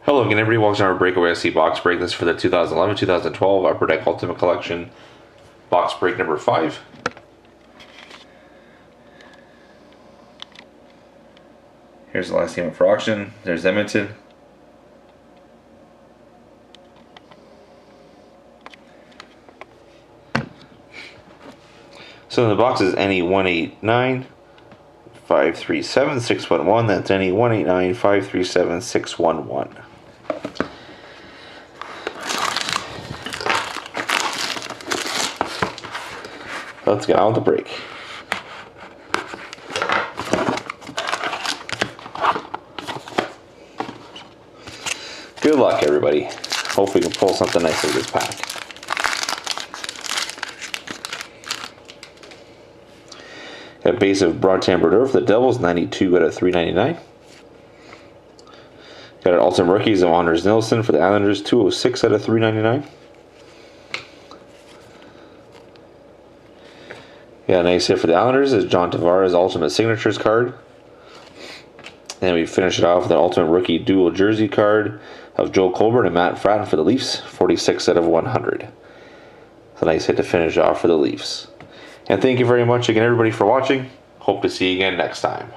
Hello again, everybody. Welcome to our Breakaway SC box break. This is for the 2011-2012 Upper Deck Ultimate Collection box break number 5. Here's the last game for auction. There's Edmonton. So in the box is NE189 537 611. That's NE189 537 611. Let's get on with the break. Good luck, everybody. Hope we can pull something nice out of this pack. Got a base of Broad Brodeur for the Devils, 92 out of 399. Got an Ultimate Rookies of Anders Nilsson for the Islanders, 206 out of 399. Yeah, nice hit for the Islanders is John Tavares Ultimate Signatures card. And we finish it off with an Ultimate Rookie Dual Jersey card of Joel Colborne and Matt Fratton for the Leafs, 46 out of 100. It's a nice hit to finish off for the Leafs. And thank you very much again, everybody, for watching. Hope to see you again next time.